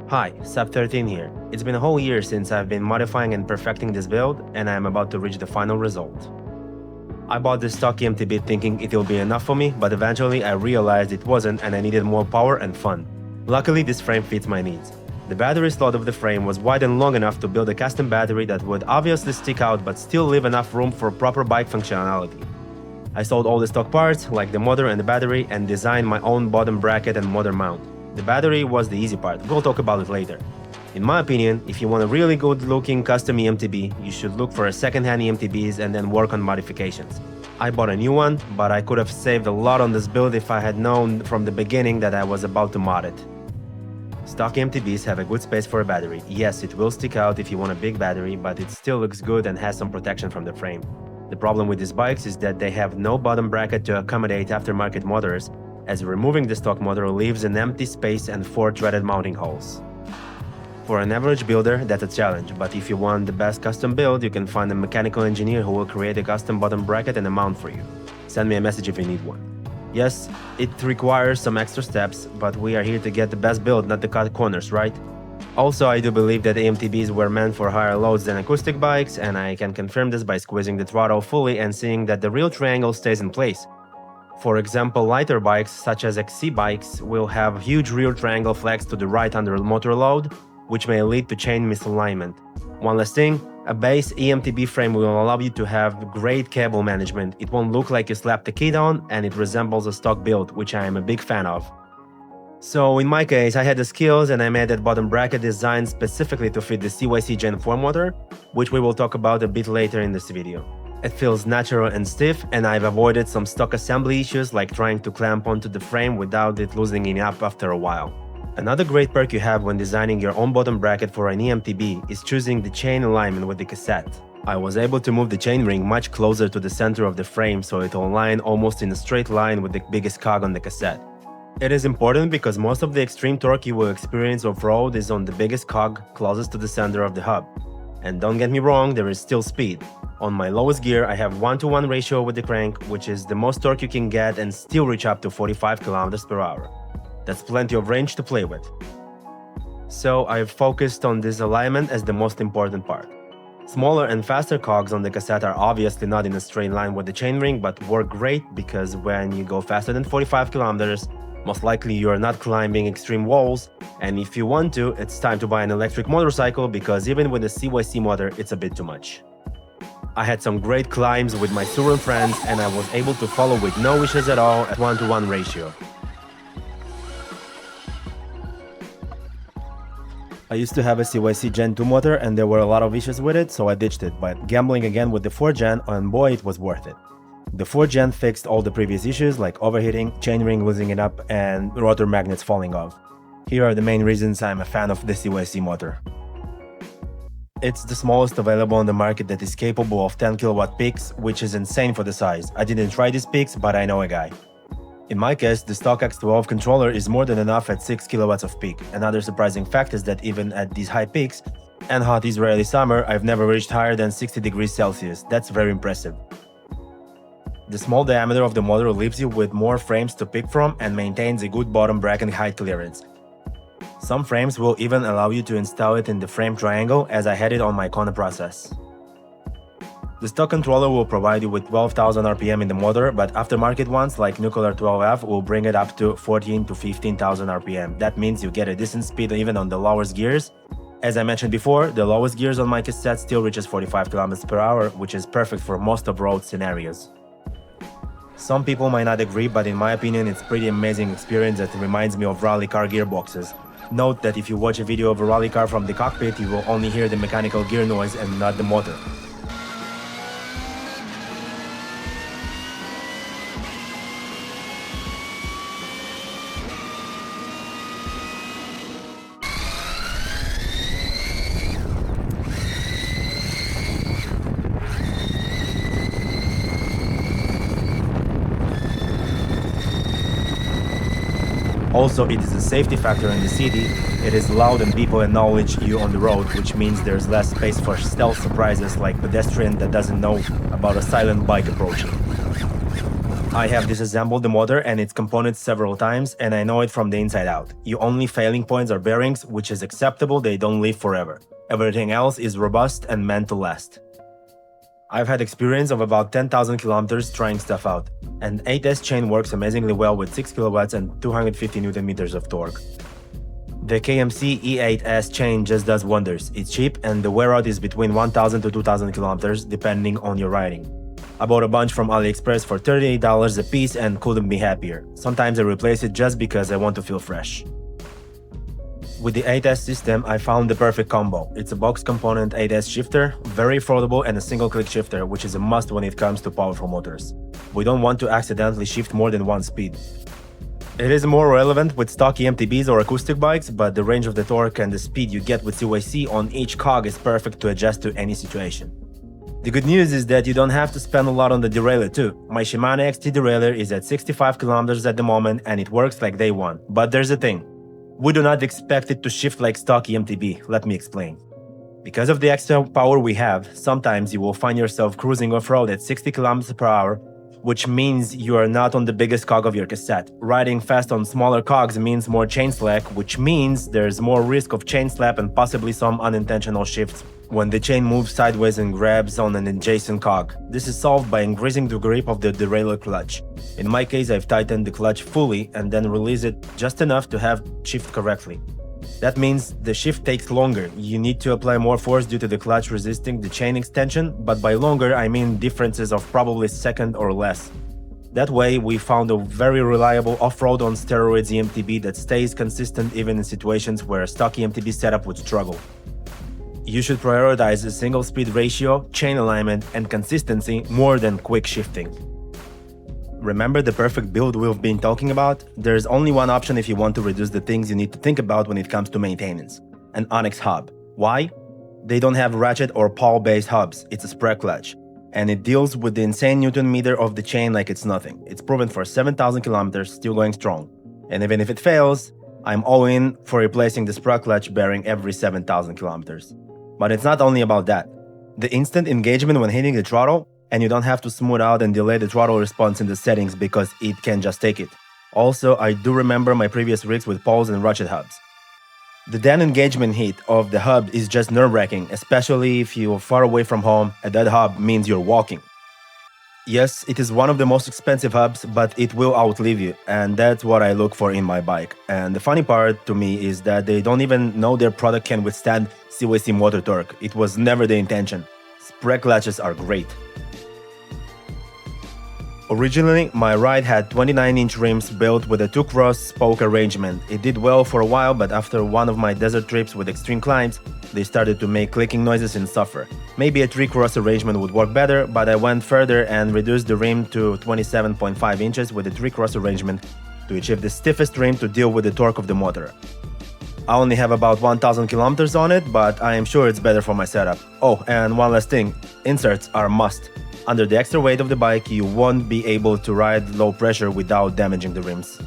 Hi, Sub13 here. It's been a whole year since I've been modifying and perfecting this build, and I am about to reach the final result. I bought this stock EMTB thinking it will be enough for me, but eventually I realized it wasn't and I needed more power and fun. Luckily, this frame fits my needs. The battery slot of the frame was wide and long enough to build a custom battery that would obviously stick out but still leave enough room for proper bike functionality. I sold all the stock parts, like the motor and the battery, and designed my own bottom bracket and motor mount. The battery was the easy part, we'll talk about it later. In my opinion, if you want a really good looking custom EMTB, you should look for a second-hand EMTBs and then work on modifications. I bought a new one, but I could have saved a lot on this build if I had known from the beginning that I was about to mod it. Stock EMTBs have a good space for a battery. Yes, it will stick out if you want a big battery, but it still looks good and has some protection from the frame. The problem with these bikes is that they have no bottom bracket to accommodate aftermarket motors, as removing the stock motor leaves an empty space and 4 threaded mounting holes. For an average builder, that's a challenge, but if you want the best custom build, you can find a mechanical engineer who will create a custom bottom bracket and a mount for you. Send me a message if you need one. Yes, it requires some extra steps, but we are here to get the best build, not to cut corners, right? Also, I do believe that EMTBs were meant for higher loads than acoustic bikes, and I can confirm this by squeezing the throttle fully and seeing that the real triangle stays in place. For example, lighter bikes, such as XC bikes, will have huge rear triangle flex to the right under motor load, which may lead to chain misalignment. One last thing, a base EMTB frame will allow you to have great cable management. It won't look like you slapped a kit on, and it resembles a stock build, which I am a big fan of. So in my case, I had the skills and I made that bottom bracket designed specifically to fit the CYC Gen 4 motor, which we will talk about a bit later in this video. It feels natural and stiff, and I've avoided some stock assembly issues like trying to clamp onto the frame without it loosening up after a while. Another great perk you have when designing your own bottom bracket for an EMTB is choosing the chain alignment with the cassette. I was able to move the chainring much closer to the center of the frame so it will align almost in a straight line with the biggest cog on the cassette. It is important because most of the extreme torque you will experience off-road is on the biggest cog closest to the center of the hub. And don't get me wrong, there is still speed. On my lowest gear, I have 1:1 ratio with the crank, which is the most torque you can get and still reach up to 45 km/h. That's plenty of range to play with. So I've focused on this alignment as the most important part. Smaller and faster cogs on the cassette are obviously not in a straight line with the chainring, but work great because when you go faster than 45 km, most likely you are not climbing extreme walls, and if you want to, it's time to buy an electric motorcycle because even with a CYC motor, it's a bit too much. I had some great climbs with my Surin friends and I was able to follow with no issues at all at 1:1 ratio. I used to have a CYC Gen 2 motor and there were a lot of issues with it, so I ditched it, but gambling again with the 4 Gen, and boy, it was worth it. The 4 Gen fixed all the previous issues like overheating, chainring losing it up, and rotor magnets falling off. Here are the main reasons I'm a fan of the CYC motor. It's the smallest available on the market that is capable of 10 kW peaks, which is insane for the size. I didn't try these peaks, but I know a guy. In my case, the stock X12 controller is more than enough at 6 kW of peak. Another surprising fact is that even at these high peaks, and hot Israeli summer, I've never reached higher than 60 degrees Celsius. That's very impressive. The small diameter of the motor leaves you with more frames to pick from and maintains a good bottom bracket height clearance. Some frames will even allow you to install it in the frame triangle, as I had it on my Kona process. The stock controller will provide you with 12,000 RPM in the motor, but aftermarket ones like Nuclear 12F will bring it up to 14 to 15,000 RPM. That means you get a decent speed even on the lowest gears. As I mentioned before, the lowest gears on my cassette still reaches 45 km/h, which is perfect for most of road scenarios. Some people might not agree, but in my opinion it's pretty amazing experience that reminds me of rally car gearboxes. Note that if you watch a video of a rally car from the cockpit, you will only hear the mechanical gear noise and not the motor. Also, it is a safety factor in the city. It is loud and people acknowledge you on the road, which means there's less space for stealth surprises like pedestrian that doesn't know about a silent bike approaching. I have disassembled the motor and its components several times, and I know it from the inside out. Your only failing points are bearings, which is acceptable, they don't live forever. Everything else is robust and meant to last. I've had experience of about 10,000 kilometers trying stuff out. An 8S chain works amazingly well with 6 kilowatts and 250 Newton meters of torque. The KMC E8S chain just does wonders. It's cheap and the wear out is between 1,000 to 2,000 kilometers depending on your riding. I bought a bunch from AliExpress for $38 a piece and couldn't be happier. Sometimes I replace it just because I want to feel fresh. With the 8S system, I found the perfect combo. It's a box component 8S shifter, very affordable, and a single click shifter, which is a must when it comes to powerful motors. We don't want to accidentally shift more than one speed. It is more relevant with stock EMTBs or acoustic bikes, but the range of the torque and the speed you get with CYC on each cog is perfect to adjust to any situation. The good news is that you don't have to spend a lot on the derailleur too. My Shimano XT derailleur is at 65 km at the moment and it works like day one. But there's a thing. We do not expect it to shift like stock EMTB, let me explain. Because of the extra power we have, sometimes you will find yourself cruising off-road at 60 km per hour, which means you are not on the biggest cog of your cassette. Riding fast on smaller cogs means more chain slack, which means there's more risk of chain slap and possibly some unintentional shifts when the chain moves sideways and grabs on an adjacent cog. This is solved by increasing the grip of the derailleur clutch. In my case, I've tightened the clutch fully and then release it just enough to have shift correctly. That means the shift takes longer. You need to apply more force due to the clutch resisting the chain extension, but by longer I mean differences of probably a second or less. That way, we found a very reliable off-road on steroids EMTB that stays consistent even in situations where a stock EMTB setup would struggle. You should prioritize a single speed ratio, chain alignment, and consistency more than quick shifting. Remember the perfect build we've been talking about? There's only one option if you want to reduce the things you need to think about when it comes to maintenance: an Onyx hub. Why? They don't have ratchet or pawl-based hubs, it's a spread clutch. And it deals with the insane Newton meter of the chain like it's nothing. It's proven for 7,000 kilometers, still going strong. And even if it fails, I'm all in for replacing the spread clutch bearing every 7,000 kilometers. But it's not only about that. The instant engagement when hitting the throttle, and you don't have to smooth out and delay the throttle response in the settings because it can just take it. Also, I do remember my previous rigs with pawls and ratchet hubs. The then engagement heat of the hub is just nerve-wracking, especially if you're far away from home. A dead hub means you're walking. Yes, it is one of the most expensive hubs, but it will outlive you, and that's what I look for in my bike. And the funny part to me is that they don't even know their product can withstand CYC motor torque. It was never the intention. Spread clutches are great. Originally, my ride had 29-inch rims built with a 2-cross spoke arrangement. It did well for a while, but after one of my desert trips with extreme climbs, they started to make clicking noises and suffer. Maybe a 3-cross arrangement would work better, but I went further and reduced the rim to 27.5 inches with a 3-cross arrangement to achieve the stiffest rim to deal with the torque of the motor. I only have about 1,000 kilometers on it, but I am sure it's better for my setup. Oh, and one last thing, inserts are a must. Under the extra weight of the bike, you won't be able to ride low pressure without damaging the rims.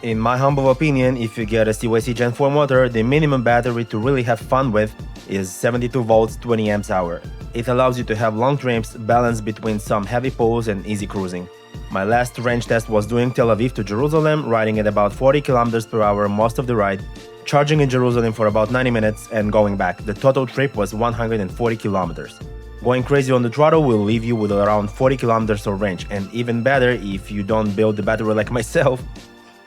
In my humble opinion, if you get a CYC Gen 4 motor, the minimum battery to really have fun with is 72 volts 20 amps hour. It allows you to have long trips, balance between some heavy pulls and easy cruising. My last range test was doing Tel Aviv to Jerusalem, riding at about 40 km per hour most of the ride, charging in Jerusalem for about 90 minutes and going back. The total trip was 140 kilometers. Going crazy on the throttle will leave you with around 40 kilometers of range, and even better if you don't build the battery like myself.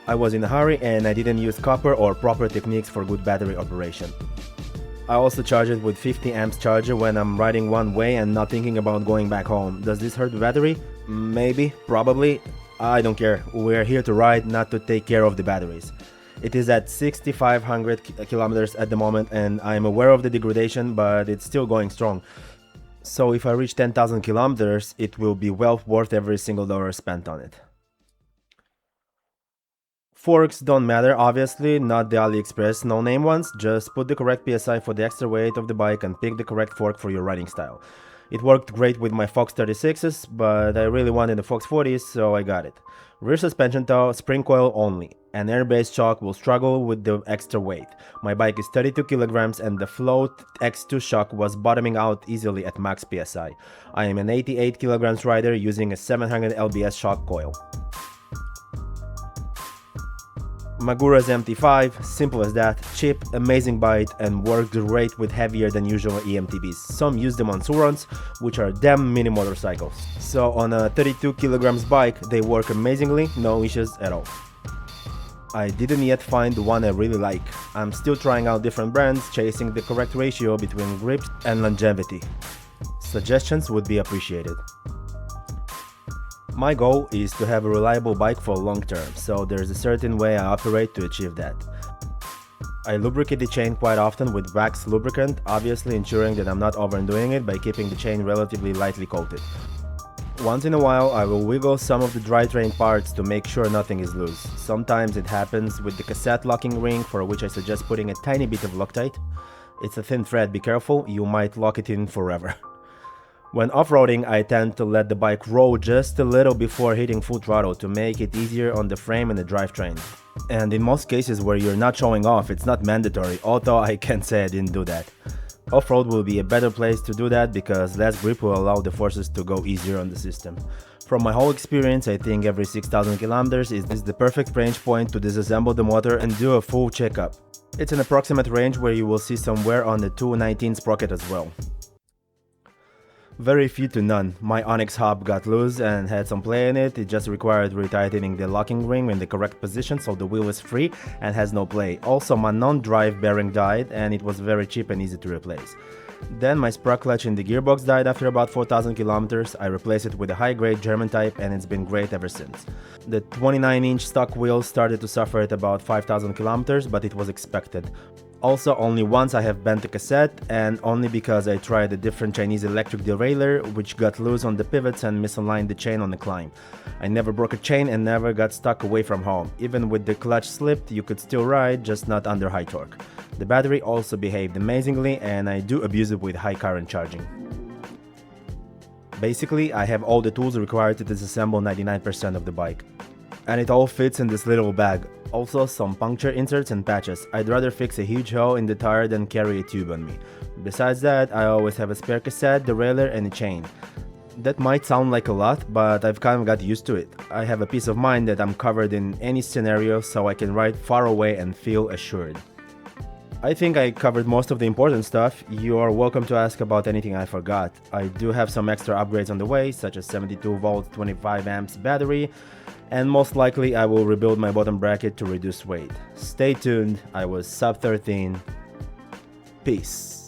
I was in a hurry and I didn't use copper or proper techniques for good battery operation. I also charge it with 50 amps charger when I'm riding one way and not thinking about going back home. Does this hurt the battery? Maybe, probably. I don't care. We're here to ride, not to take care of the batteries. It is at 6,500 kilometers at the moment and I'm aware of the degradation, but it's still going strong. So if I reach 10,000 kilometers, it will be well worth every single dollar spent on it. Forks don't matter, obviously, not the AliExpress no-name ones. Just put the correct PSI for the extra weight of the bike and pick the correct fork for your riding style. It worked great with my Fox 36s, but I really wanted the Fox 40s, so I got it. Rear suspension though, spring coil only. An air-based shock will struggle with the extra weight. My bike is 32 kilograms and the float X2 shock was bottoming out easily at max PSI. I am an 88 kilograms rider using a 700 lbs shock coil. Magura's MT5, simple as that, cheap, amazing bite, and worked great with heavier than usual EMTBs. Some use them on Surons, which are damn mini motorcycles. So on a 32 kilograms bike, they work amazingly, no issues at all. I didn't yet find the one I really like. I'm still trying out different brands, chasing the correct ratio between grip and longevity. Suggestions would be appreciated. My goal is to have a reliable bike for long term, so there's a certain way I operate to achieve that. I lubricate the chain quite often with wax lubricant, obviously ensuring that I'm not overdoing it by keeping the chain relatively lightly coated. Once in a while, I will wiggle some of the drivetrain parts to make sure nothing is loose. Sometimes it happens with the cassette locking ring, for which I suggest putting a tiny bit of Loctite. It's a thin thread, be careful, you might lock it in forever. When off-roading, I tend to let the bike roll just a little before hitting full throttle to make it easier on the frame and the drivetrain. And in most cases where you're not showing off, it's not mandatory, although I can't say I didn't do that. Off-road will be a better place to do that because less grip will allow the forces to go easier on the system. From my whole experience, I think every 6,000 kilometers is the perfect range point to disassemble the motor and do a full checkup. It's an approximate range where you will see some wear on the 219 sprocket as well. Very few to none. My Onyx hub got loose and had some play in it. It just required retightening the locking ring in the correct position so the wheel is free and has no play. Also, my non-drive bearing died and it was very cheap and easy to replace. Then my spark clutch in the gearbox died after about 4,000 kilometers. I replaced it with a high-grade German type and it's been great ever since. The 29-inch stock wheel started to suffer at about 5,000 kilometers, but it was expected. Also, only once I have bent the cassette, and only because I tried a different Chinese electric derailleur which got loose on the pivots and misaligned the chain on the climb. I never broke a chain and never got stuck away from home. Even with the clutch slipped, you could still ride, just not under high torque. The battery also behaved amazingly and I do abuse it with high current charging. Basically, I have all the tools required to disassemble 99% of the bike. And it all fits in this little bag. Also some puncture inserts and patches. I'd rather fix a huge hole in the tire than carry a tube on me. Besides that, I always have a spare cassette, derailleur and a chain. That might sound like a lot, but I've kind of got used to it. I have a peace of mind that I'm covered in any scenario so I can ride far away and feel assured. I think I covered most of the important stuff. You are welcome to ask about anything I forgot. I do have some extra upgrades on the way, such as 72 volts 25 amps battery, and most likely I will rebuild my bottom bracket to reduce weight. Stay tuned, I was sub 13. Peace.